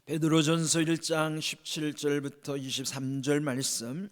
베드로전서 1장 17절부터 23절 말씀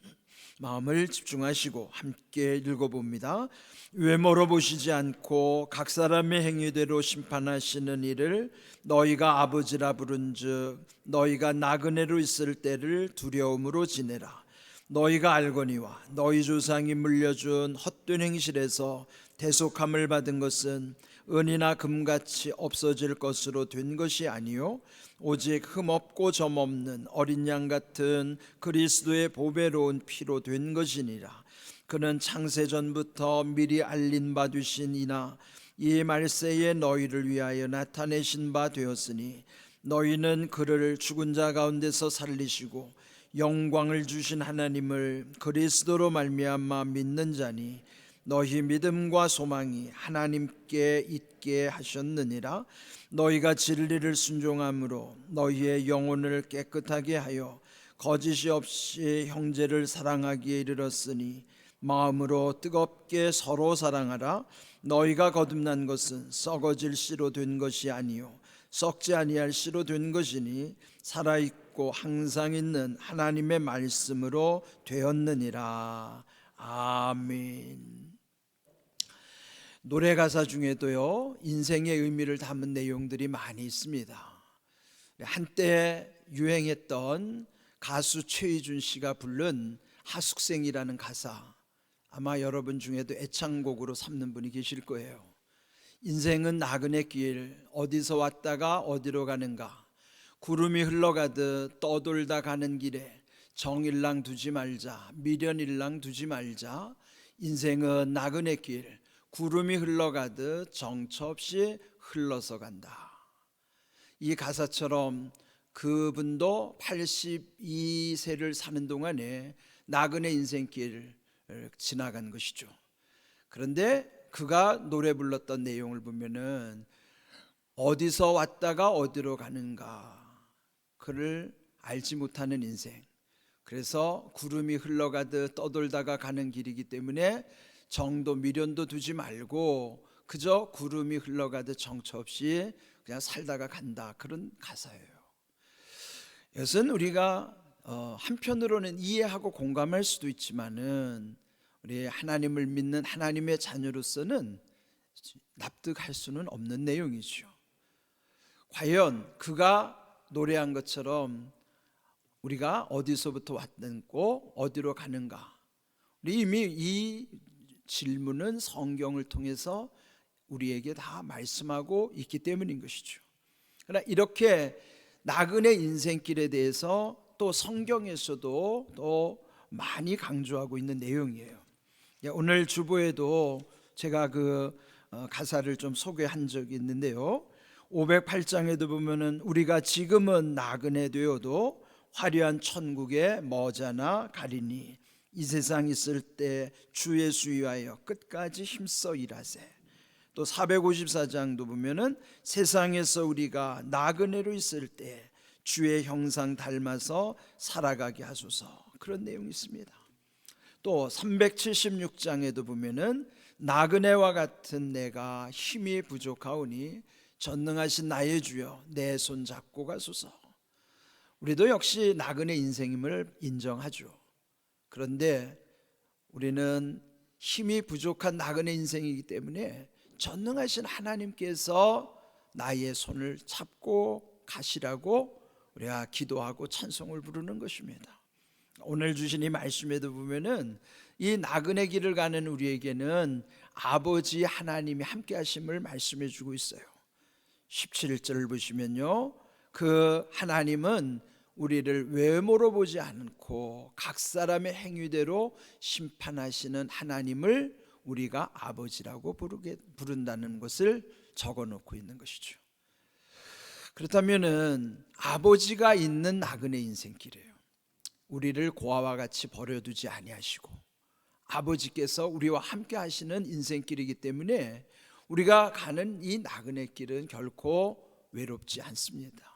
마음을 집중하시고 함께 읽어봅니다. 외모로 보시지 않고 각 사람의 행위대로 심판하시는 이를 너희가 아버지라 부른즉 너희가 나그네로 있을 때를 두려움으로 지내라. 너희가 알거니와 너희 조상이 물려준 헛된 행실에서 대속함을 받은 것은 은이나 금같이 없어질 것으로 된 것이 아니요 오직 흠없고 점없는 어린 양 같은 그리스도의 보배로운 피로 된 것이니라. 그는 창세전부터 미리 알린 바 되신 이나 이 말세에 너희를 위하여 나타내신 바 되었으니 너희는 그를 죽은 자 가운데서 살리시고 영광을 주신 하나님을 그리스도로 말미암아 믿는 자니 너희 믿음과 소망이 하나님께 있게 하셨느니라. 너희가 진리를 순종함으로 너희의 영혼을 깨끗하게 하여 거짓이 없이 형제를 사랑하기에 이르렀으니 마음으로 뜨겁게 서로 사랑하라. 너희가 거듭난 것은 썩어질 씨로 된 것이 아니요 썩지 아니할 씨로 된 것이니 살아있고 항상 있는 하나님의 말씀으로 되었느니라. 아멘. 노래 가사 중에도요 인생의 의미를 담은 내용들이 많이 있습니다. 한때 유행했던 가수 최희준 씨가 부른 하숙생이라는 가사, 아마 여러분 중에도 애창곡으로 삼는 분이 계실 거예요. 인생은 나그네 길, 어디서 왔다가 어디로 가는가, 구름이 흘러가듯 떠돌다 가는 길에 정일랑 두지 말자, 미련일랑 두지 말자. 인생은 나그네 길, 구름이 흘러가듯 정처 없이 흘러서 간다. 이 가사처럼 그분도 82세를 사는 동안에 나그네 인생길을 지나간 것이죠. 그런데 그가 노래 불렀던 내용을 보면은 어디서 왔다가 어디로 가는가 그를 알지 못하는 인생, 그래서 구름이 흘러가듯 떠돌다가 가는 길이기 때문에 정도 미련도 두지 말고 그저 구름이 흘러가듯 정처 없이 그냥 살다가 간다, 그런 가사예요. 이것은 우리가 한편으로는 이해하고 공감할 수도 있지만은 우리 하나님을 믿는 하나님의 자녀로서는 납득할 수는 없는 내용이죠. 과연 그가 노래한 것처럼 우리가 어디서부터 왔는고 어디로 가는가, 우리 이미 이 질문은 성경을 통해서 우리에게 다 말씀하고 있기 때문인 것이죠. 그러나 이렇게 나그네 인생길에 대해서 또 성경에서도 또 많이 강조하고 있는 내용이에요. 오늘 주보에도 제가 그 가사를 좀 소개한 적이 있는데요, 508장에도 보면은 우리가 지금은 나그네 되어도 화려한 천국에 머자나 가리니 이 세상 있을 때 주 예수 위하여 끝까지 힘써 일하세. 또 454장도 보면은 세상에서 우리가 나그네로 있을 때 주의 형상 닮아서 살아가게 하소서, 그런 내용이 있습니다. 또 376장에도 보면은 나그네와 같은 내가 힘이 부족하오니 전능하신 나의 주여 내 손 잡고 가소서. 우리도 역시 나그네 인생임을 인정하죠. 그런데 우리는 힘이 부족한 나그네 인생이기 때문에 전능하신 하나님께서 나의 손을 잡고 가시라고 우리가 기도하고 찬송을 부르는 것입니다. 오늘 주신 이 말씀에도 보면은 이 나그네 길을 가는 우리에게는 아버지 하나님이 함께 하심을 말씀해 주고 있어요. 17절을 보시면요, 그 하나님은 우리를 외모로 보지 않고 각 사람의 행위대로 심판하시는 하나님을 우리가 아버지라고 부른다는 것을 적어놓고 있는 것이죠. 그렇다면은 아버지가 있는 나그네 인생길이에요. 우리를 고아와 같이 버려두지 아니하시고 아버지께서 우리와 함께 하시는 인생길이기 때문에 우리가 가는 이 나그네 길은 결코 외롭지 않습니다.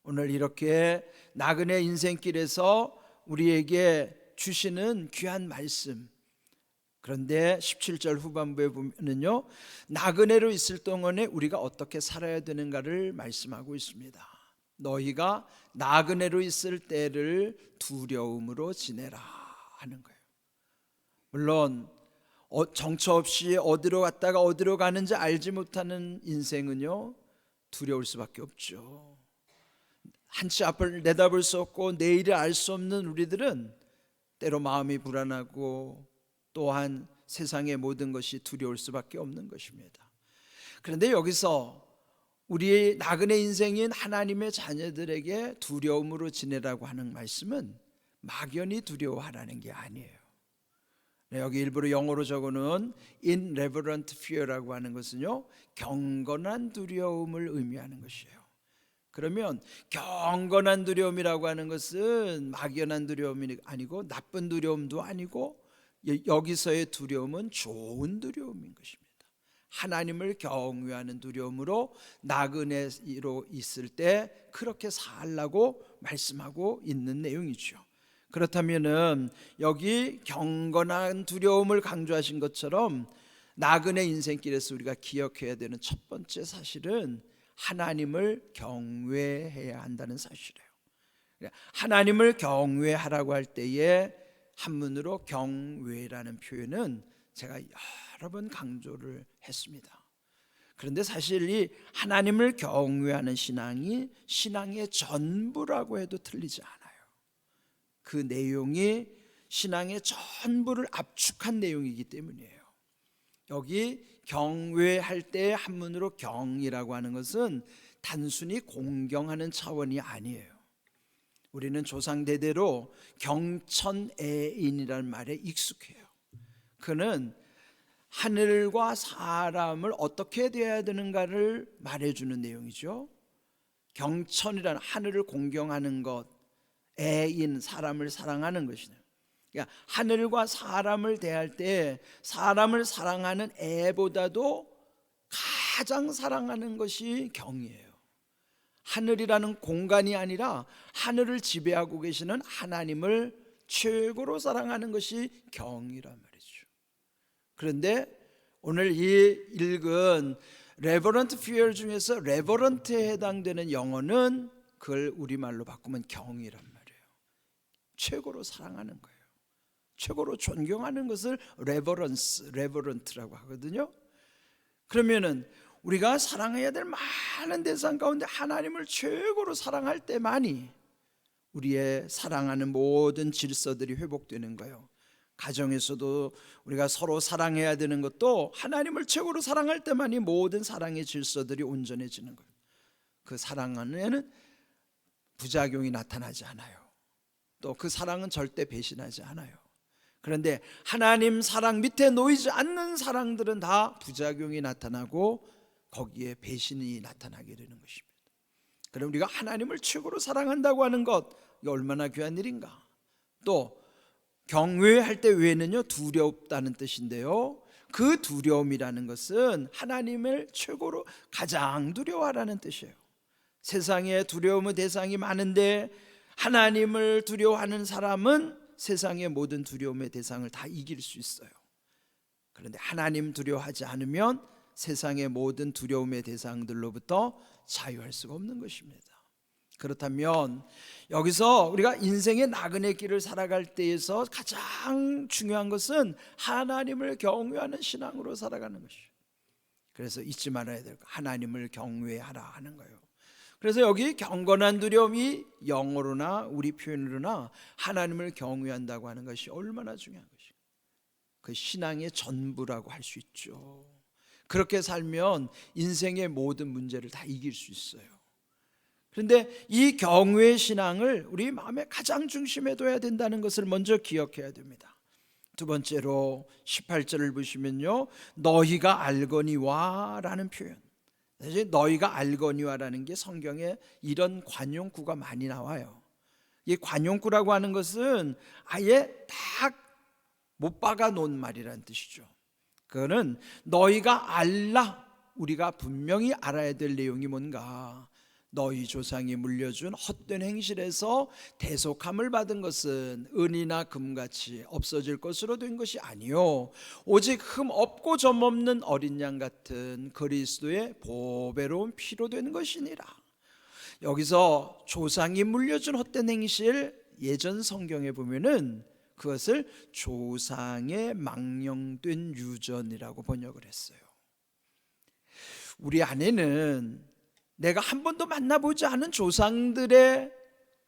오늘 이렇게 나그네 인생길에서 우리에게 주시는 귀한 말씀, 그런데 17절 후반부에 보면요, 나그네로 있을 동안에 우리가 어떻게 살아야 되는가를 말씀하고 있습니다. 너희가 나그네로 있을 때를 두려움으로 지내라 하는 거예요. 물론 정처 없이 어디로 갔다가 어디로 가는지 알지 못하는 인생은요, 두려울 수밖에 없죠. 한치 앞을 내다볼 수 없고 내일을 알 수 없는 우리들은 때로 마음이 불안하고 또한 세상의 모든 것이 두려울 수밖에 없는 것입니다. 그런데 여기서 우리의 나그네 인생인 하나님의 자녀들에게 두려움으로 지내라고 하는 말씀은 막연히 두려워하라는 게 아니에요. 여기 일부러 영어로 적어놓은 in reverent fear라고 하는 것은요, 경건한 두려움을 의미하는 것이에요. 그러면 경건한 두려움이라고 하는 것은 막연한 두려움이 아니고 나쁜 두려움도 아니고, 여기서의 두려움은 좋은 두려움인 것입니다. 하나님을 경외하는 두려움으로 나그네로 있을 때 그렇게 살라고 말씀하고 있는 내용이죠. 그렇다면은 여기 경건한 두려움을 강조하신 것처럼 나그네 인생길에서 우리가 기억해야 되는 첫 번째 사실은 하나님을 경외해야 한다는 사실이에요. 하나님을 경외하라고 할 때에 한문으로 경외라는 표현은 제가 여러 번 강조를 했습니다. 그런데 사실 이 하나님을 경외하는 신앙이 신앙의 전부라고 해도 틀리지 않아요. 그 내용이 신앙의 전부를 압축한 내용이기 때문이에요. 여기 경외할 때 한문으로 경이라고 하는 것은 단순히 공경하는 차원이 아니에요. 우리는 조상대대로 경천애인이라는 말에 익숙해요. 그는 하늘과 사람을 어떻게 대해야 되는가를 말해주는 내용이죠. 경천이라는 하늘을 공경하는 것, 애인 사람을 사랑하는 것이네요. 그러니까 하늘과 사람을 대할 때 사람을 사랑하는 애보다도 가장 사랑하는 것이 경이에요. 하늘이라는 공간이 아니라 하늘을 지배하고 계시는 하나님을 최고로 사랑하는 것이 경이란 말이죠. 그런데 오늘 이 읽은 reverent fear 중에서 reverent에 해당되는 영어는 그걸 우리말로 바꾸면 경이란 말이에요. 최고로 사랑하는 거예요. 최고로 존경하는 것을 reverent라고 하거든요. 그러면은 우리가 사랑해야 될 많은 대상 가운데 하나님을 최고로 사랑할 때만이 우리의 사랑하는 모든 질서들이 회복되는 거예요. 가정에서도 우리가 서로 사랑해야 되는 것도 하나님을 최고로 사랑할 때만이 모든 사랑의 질서들이 온전해지는 거예요. 그 사랑 안에는 부작용이 나타나지 않아요. 또 그 사랑은 절대 배신하지 않아요. 그런데 하나님 사랑 밑에 놓이지 않는 사랑들은 다 부작용이 나타나고 거기에 배신이 나타나게 되는 것입니다. 그럼 우리가 하나님을 최고로 사랑한다고 하는 것, 이게 얼마나 귀한 일인가. 또 경외할 때 외에는요, 두렵다는 뜻인데요, 그 두려움이라는 것은 하나님을 최고로 가장 두려워하라는 뜻이에요. 세상에 두려움의 대상이 많은데 하나님을 두려워하는 사람은 세상의 모든 두려움의 대상을 다 이길 수 있어요. 그런데 하나님 두려워하지 않으면 세상의 모든 두려움의 대상들로부터 자유할 수가 없는 것입니다. 그렇다면 여기서 우리가 인생의 나그네 길을 살아갈 때에서 가장 중요한 것은 하나님을 경외하는 신앙으로 살아가는 것이에요. 그래서 잊지 말아야 될 거, 하나님을 경외하라 하는 거예요. 그래서 여기 경건한 두려움이 영어로나 우리 표현으로나 하나님을 경외한다고 하는 것이 얼마나 중요한 것이에요. 그 신앙의 전부라고 할 수 있죠. 그렇게 살면 인생의 모든 문제를 다 이길 수 있어요. 그런데 이 경외의 신앙을 우리 마음의 가장 중심에 둬야 된다는 것을 먼저 기억해야 됩니다. 두 번째로 18절을 보시면요, 너희가 알거니와 라는 표현, 사실 너희가 알거니와라는 게 성경에 이런 관용구가 많이 나와요. 이 관용구라고 하는 것은 아예 딱 못 박아 놓은 말이라는 뜻이죠. 그거는 너희가 알라, 우리가 분명히 알아야 될 내용이 뭔가, 너희 조상이 물려준 헛된 행실에서 대속함을 받은 것은 은이나 금같이 없어질 것으로 된 것이 아니요 오직 흠 없고 점 없는 어린 양 같은 그리스도의 보배로운 피로 된 것이니라. 여기서 조상이 물려준 헛된 행실, 예전 성경에 보면은 그것을 조상의 망령된 유전이라고 번역을 했어요. 우리 안에는 내가 한 번도 만나보지 않은 조상들의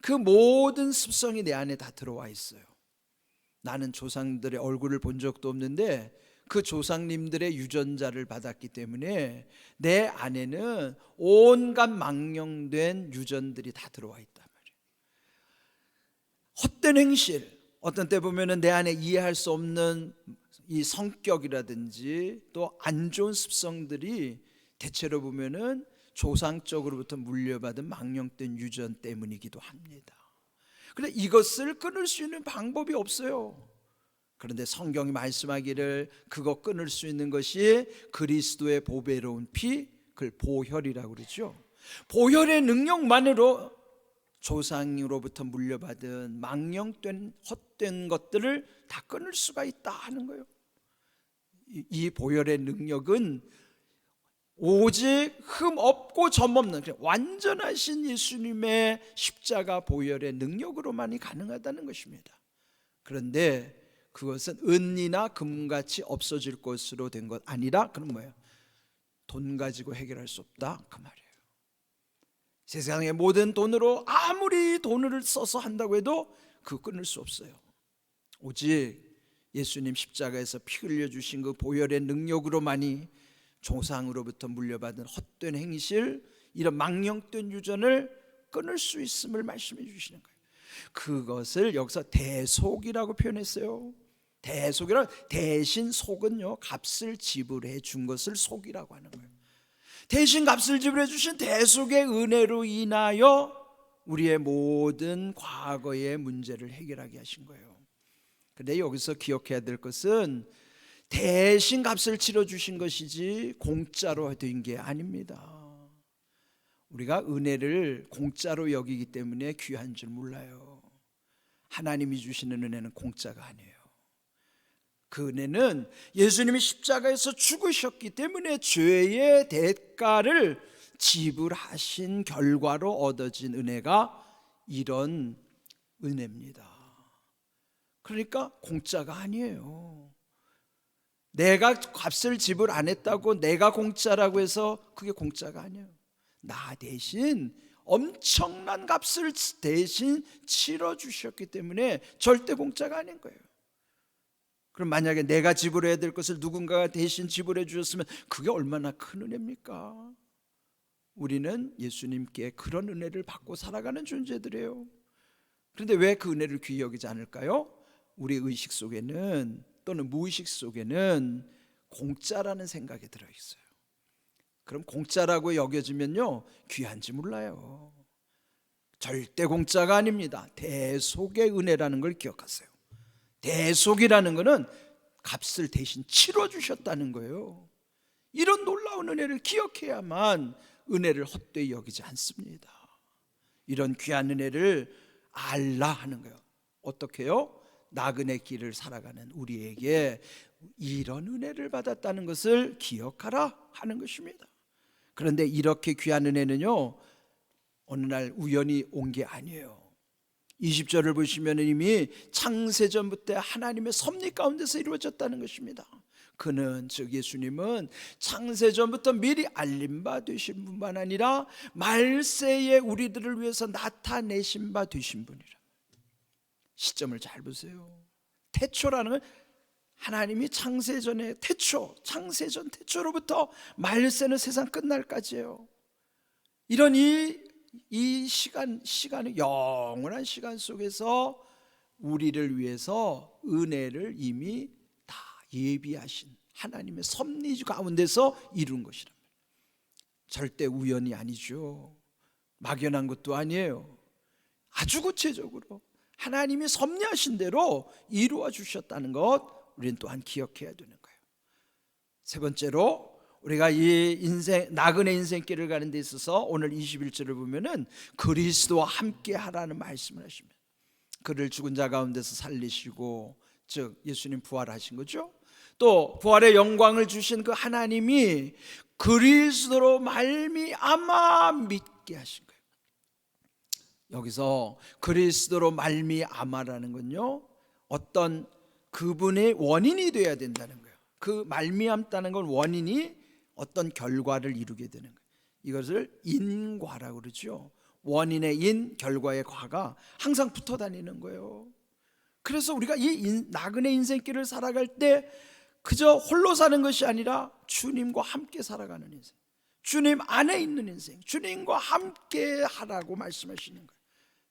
그 모든 습성이 내 안에 다 들어와 있어요. 나는 조상들의 얼굴을 본 적도 없는데 그 조상님들의 유전자를 받았기 때문에 내 안에는 온갖 망령된 유전들이 다 들어와 있단 말이에요. 헛된 행실, 어떤 때 보면은 내 안에 이해할 수 없는 이 성격이라든지 또 안 좋은 습성들이 대체로 보면은 조상적으로부터 물려받은 망령된 유전 때문이기도 합니다. 그런데 이것을 끊을 수 있는 방법이 없어요. 그런데 성경이 말씀하기를 그거 끊을 수 있는 것이 그리스도의 보배로운 피, 그걸 보혈이라고 그러죠. 보혈의 능력만으로 조상으로부터 물려받은 망령된 헛된 것들을 다 끊을 수가 있다 하는 거예요. 이 보혈의 능력은 오직 흠 없고 점 없는 완전하신 예수님의 십자가 보혈의 능력으로만이 가능하다는 것입니다. 그런데 그것은 은이나 금같이 없어질 것으로 된 것 아니라, 그럼 뭐예요? 돈 가지고 해결할 수 없다 그 말이에요. 세상의 모든 돈으로 아무리 돈을 써서 한다고 해도 그거 끊을 수 없어요. 오직 예수님 십자가에서 피 흘려주신 그 보혈의 능력으로만이 조상으로부터 물려받은 헛된 행실, 이런 망령된 유전을 끊을 수 있음을 말씀해 주시는 거예요. 그것을 여기서 대속이라고 표현했어요. 대속이란, 대신 속은요, 값을 지불해 준 것을 속이라고 하는 거예요. 대신 값을 지불해 주신 대속의 은혜로 인하여 우리의 모든 과거의 문제를 해결하게 하신 거예요. 그런데 여기서 기억해야 될 것은 대신 값을 치러주신 것이지 공짜로 된 게 아닙니다. 우리가 은혜를 공짜로 여기기 때문에 귀한 줄 몰라요. 하나님이 주시는 은혜는 공짜가 아니에요. 그 은혜는 예수님이 십자가에서 죽으셨기 때문에 죄의 대가를 지불하신 결과로 얻어진 은혜가 이런 은혜입니다. 그러니까 공짜가 아니에요. 내가 값을 지불 안 했다고 내가 공짜라고 해서 그게 공짜가 아니에요. 나 대신 엄청난 값을 대신 치러주셨기 때문에 절대 공짜가 아닌 거예요. 그럼 만약에 내가 지불해야 될 것을 누군가가 대신 지불해 주셨으면 그게 얼마나 큰 은혜입니까? 우리는 예수님께 그런 은혜를 받고 살아가는 존재들이에요. 그런데 왜 그 은혜를 귀히 여기지 않을까요? 우리 의식 속에는, 또는 무의식 속에는 공짜라는 생각이 들어있어요. 그럼 공짜라고 여겨지면요, 귀한지 몰라요. 절대 공짜가 아닙니다. 대속의 은혜라는 걸 기억하세요. 대속이라는 것은 값을 대신 치러주셨다는 거예요. 이런 놀라운 은혜를 기억해야만 은혜를 헛되이 여기지 않습니다. 이런 귀한 은혜를 알라 하는 거예요. 어떻게요? 나그네 길을 살아가는 우리에게 이런 은혜를 받았다는 것을 기억하라 하는 것입니다. 그런데 이렇게 귀한 은혜는요, 어느 날 우연히 온 게 아니에요. 20절을 보시면 이미 창세전부터 하나님의 섭리 가운데서 이루어졌다는 것입니다. 그는, 즉 예수님은 창세전부터 미리 알림 바 되신 분만 아니라 말세에 우리들을 위해서 나타내신 바 되신 분이라. 시점을 잘 보세요. 태초라는 건 하나님이 창세전에 창세전 태초로부터 말세는 세상 끝날까지예요. 이런 이 시간의 영원한 시간 속에서 우리를 위해서 은혜를 이미 다 예비하신 하나님의 섭리 가운데서 이룬 것이란 말이에요. 절대 우연이 아니죠. 막연한 것도 아니에요. 아주 구체적으로 하나님이 섭리하신 대로 이루어 주셨다는 것, 우리는 또한 기억해야 되는 거예요. 세 번째로, 우리가 이 나그네 인생길을 가는 데 있어서 오늘 21절을 보면은 그리스도와 함께 하라는 말씀을 하십니다. 그를 죽은 자 가운데서 살리시고, 즉 예수님 부활하신 거죠. 또 부활의 영광을 주신 그 하나님이 그리스도로 말미암아 믿게 하신 거예요. 여기서 그리스도로 말미암아라는 건요, 어떤 그분의 원인이 돼야 된다는 거예요. 그 말미암다는 건 원인이 어떤 결과를 이루게 되는 거예요. 이것을 인과라고 그러죠. 원인의 인, 결과의 과가 항상 붙어 다니는 거예요. 그래서 우리가 이 나그네 인생길을 살아갈 때 그저 홀로 사는 것이 아니라 주님과 함께 살아가는 인생, 주님 안에 있는 인생, 주님과 함께 하라고 말씀하시는 거예요.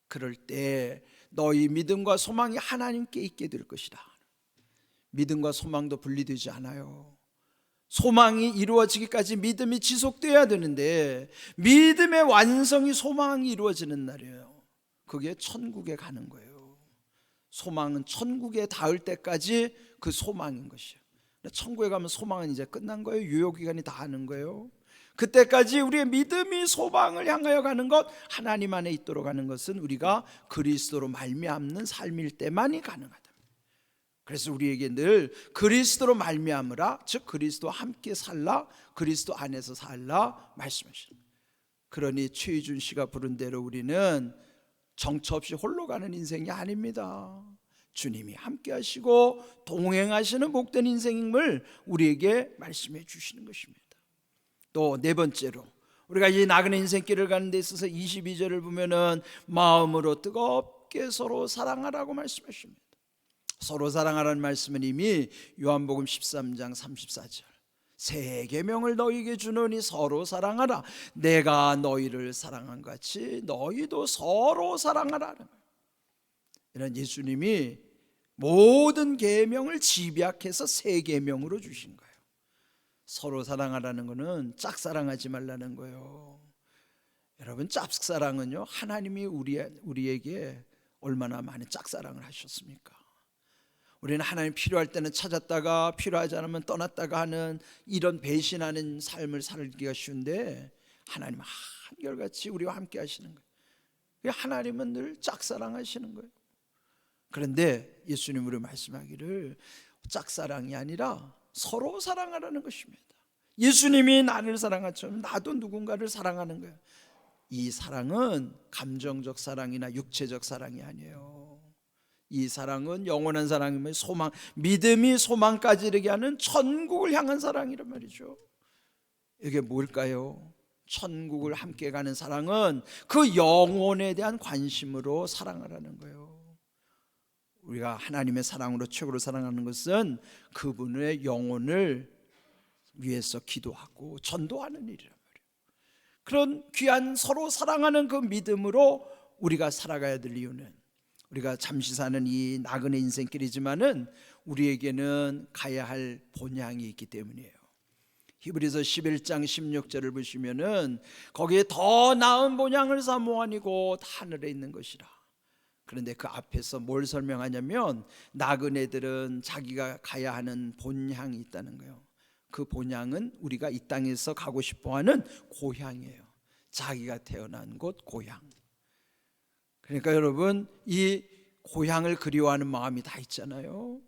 그럴 때 너희 믿음과 소망이 하나님께 있게 될 것이다. 믿음과 소망도 분리되지 않아요. 소망이 이루어지기까지 믿음이 지속돼야 되는데, 믿음의 완성이 소망이 이루어지는 날이에요. 그게 천국에 가는 거예요. 소망은 천국에 닿을 때까지 그 소망인 것이에요. 천국에 가면 소망은 이제 끝난 거예요. 유효기간이 다 하는 거예요. 그때까지 우리의 믿음이 소망을 향하여 가는 것, 하나님 안에 있도록 하는 것은 우리가 그리스도로 말미암는 삶일 때만이 가능하다. 그래서 우리에게 늘 그리스도로 말미암으라, 즉 그리스도와 함께 살라, 그리스도 안에서 살라 말씀하시는 거예요. 그러니 최희준 씨가 부른 대로 우리는 정처 없이 홀로 가는 인생이 아닙니다. 주님이 함께 하시고 동행하시는 복된 인생임을 우리에게 말씀해 주시는 것입니다. 또 네 번째로, 우리가 이 나그네 인생길을 가는 데 있어서 22절을 보면은 마음으로 뜨겁게 서로 사랑하라고 말씀하십니다. 서로 사랑하라는 말씀은 이미 요한복음 13장 34절, 새 계명을 너희에게 주노니 서로 사랑하라, 내가 너희를 사랑한 같이 너희도 서로 사랑하라는 거예요. 이런 예수님이 모든 계명을 집약해서 새 계명으로 주신 거예요. 서로 사랑하라는 것은 짝사랑하지 말라는 거예요. 여러분, 짝사랑은요, 하나님이 우리에게 얼마나 많은 짝사랑을 하셨습니까? 우리는 하나님 필요할 때는 찾았다가 필요하지 않으면 떠났다가 하는 이런 배신하는 삶을 살기가 쉬운데, 하나님은 한결같이 우리와 함께 하시는 거예요. 하나님은 늘 짝사랑하시는 거예요. 그런데 예수님 우리 말씀하기를 짝사랑이 아니라 서로 사랑하라는 것입니다. 예수님이 나를 사랑하처럼 나도 누군가를 사랑하는 거예요. 이 사랑은 감정적 사랑이나 육체적 사랑이 아니에요. 이 사랑은 영원한 사랑이면 소망, 믿음이 소망까지 이르게 하는 천국을 향한 사랑이란 말이죠. 이게 뭘까요? 천국을 함께 가는 사랑은 그 영혼에 대한 관심으로 사랑하라는 거예요. 우리가 하나님의 사랑으로 최고로 사랑하는 것은 그분의 영혼을 위해서 기도하고 전도하는 일이란 말이에요. 그런 귀한 서로 사랑하는 그 믿음으로 우리가 살아가야 될 이유는, 우리가 잠시 사는 이 나그네 인생길이지만은 우리에게는 가야 할 본향이 있기 때문이에요. 히브리서 11장 16절을 보시면은 거기에 더 나은 본향을 사모하니 곧 하늘에 있는 것이라. 그런데 그 앞에서 뭘 설명하냐면, 나그네들은 자기가 가야 하는 본향이 있다는 거예요. 그 본향은 우리가 이 땅에서 가고 싶어하는 고향이에요. 자기가 태어난 곳 고향. 그러니까 여러분, 이 고향을 그리워하는 마음이 다 있잖아요.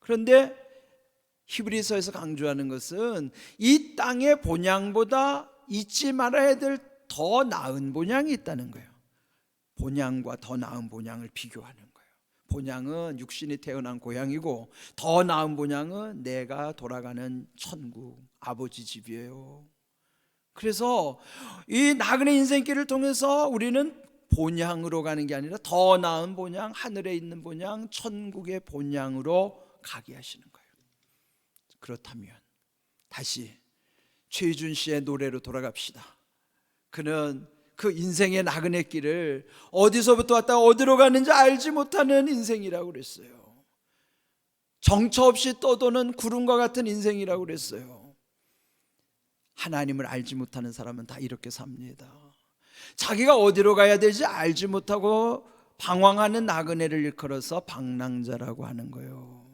그런데 히브리서에서 강조하는 것은 이 땅의 본향보다 잊지 말아야 될 더 나은 본향이 있다는 거예요. 본향과 더 나은 본향을 비교하는 거예요. 본향은 육신이 태어난 고향이고, 더 나은 본향은 내가 돌아가는 천국, 아버지 집이에요. 그래서 이 나그네 인생길을 통해서 우리는 본향으로 가는 게 아니라 더 나은 본향, 하늘에 있는 본향, 천국의 본향으로 가게 하시는 거예요. 그렇다면 다시 최희준 씨의 노래로 돌아갑시다. 그는 그 인생의 나그네 길을 어디서부터 왔다가 어디로 가는지 알지 못하는 인생이라고 그랬어요. 정처 없이 떠도는 구름과 같은 인생이라고 그랬어요. 하나님을 알지 못하는 사람은 다 이렇게 삽니다. 자기가 어디로 가야 될지 알지 못하고 방황하는 나그네를 일컬어서 방랑자라고 하는 거예요.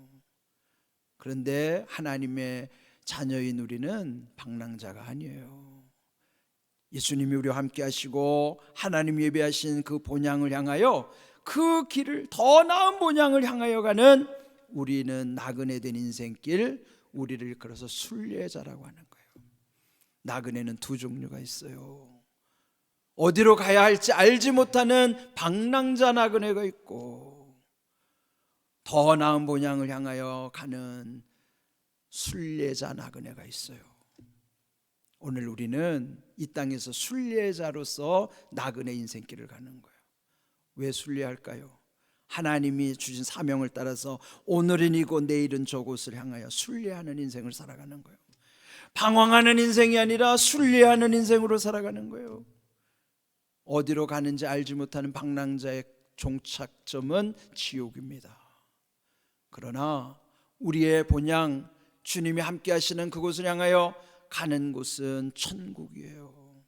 그런데 하나님의 자녀인 우리는 방랑자가 아니에요. 예수님이 우리와 함께 하시고 하나님 예배하신 그 본향을 향하여, 그 길을 더 나은 본향을 향하여 가는 우리는 나그네 된 인생길, 우리를 일컬어서 순례자라고 하는 거예요. 나그네는 두 종류가 있어요. 어디로 가야 할지 알지 못하는 방랑자 나그네가 있고, 더 나은 본향을 향하여 가는 순례자 나그네가 있어요. 오늘 우리는 이 땅에서 순례자로서 나그네 인생길을 가는 거예요. 왜 순례할까요? 하나님이 주신 사명을 따라서 오늘은 이곳 내일은 저곳을 향하여 순례하는 인생을 살아가는 거예요. 방황하는 인생이 아니라 순례하는 인생으로 살아가는 거예요. 어디로 가는지 알지 못하는 방랑자의 종착점은 지옥입니다. 그러나 우리의 본향, 주님이 함께 하시는 그곳을 향하여 가는 곳은 천국이에요.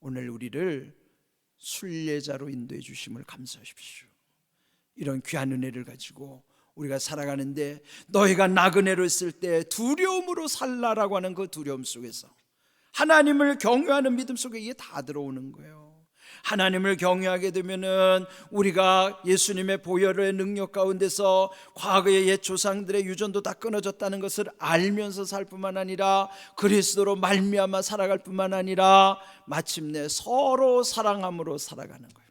오늘 우리를 순례자로 인도해 주심을 감사하십시오. 이런 귀한 은혜를 가지고 우리가 살아가는데, 너희가 나그네로 있을 때 두려움으로 살라라고 하는 그 두려움 속에서 하나님을 경외하는 믿음 속에 이게 다 들어오는 거예요. 하나님을 경외하게 되면은 우리가 예수님의 보혈의 능력 가운데서 과거의 옛 조상들의 유전도 다 끊어졌다는 것을 알면서 살 뿐만 아니라 그리스도로 말미암아 살아갈 뿐만 아니라 마침내 서로 사랑함으로 살아가는 거예요.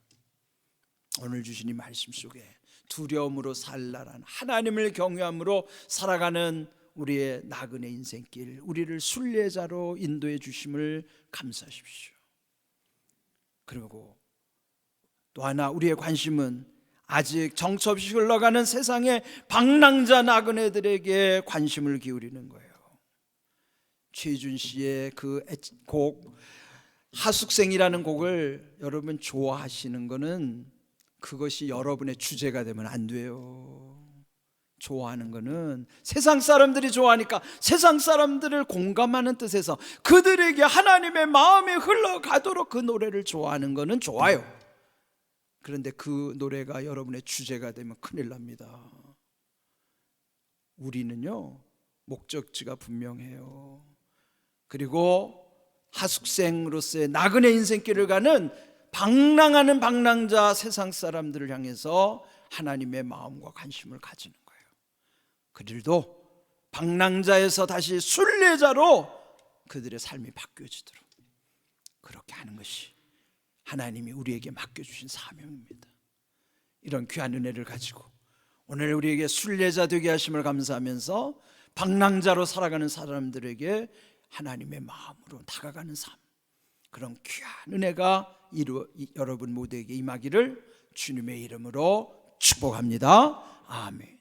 오늘 주신 이 말씀 속에 두려움으로 살라란, 하나님을 경외함으로 살아가는 우리의 나그네 인생길, 우리를 순례자로 인도해 주심을 감사하십시오. 그리고 또 하나, 우리의 관심은 아직 정처 없이 흘러가는 세상의 방랑자 나그네들에게 관심을 기울이는 거예요. 최준 씨의 그 곡 하숙생이라는 곡을 여러분 좋아하시는 거는, 그것이 여러분의 주제가 되면 안 돼요. 좋아하는 거는 세상 사람들이 좋아하니까 세상 사람들을 공감하는 뜻에서 그들에게 하나님의 마음이 흘러가도록 그 노래를 좋아하는 거는 좋아요. 그런데 그 노래가 여러분의 주제가 되면 큰일 납니다. 우리는요, 목적지가 분명해요. 그리고 하숙생으로서의 나그네 인생길을 가는 방랑하는 방랑자 세상 사람들을 향해서 하나님의 마음과 관심을 가지는 거예요. 그들도 방랑자에서 다시 순례자로 그들의 삶이 바뀌어지도록 그렇게 하는 것이 하나님이 우리에게 맡겨주신 사명입니다. 이런 귀한 은혜를 가지고 오늘 우리에게 순례자 되게 하심을 감사하면서 방랑자로 살아가는 사람들에게 하나님의 마음으로 다가가는 삶, 그런 귀한 은혜가 여러분 모두에게 임하기를 주님의 이름으로 축복합니다. 아멘.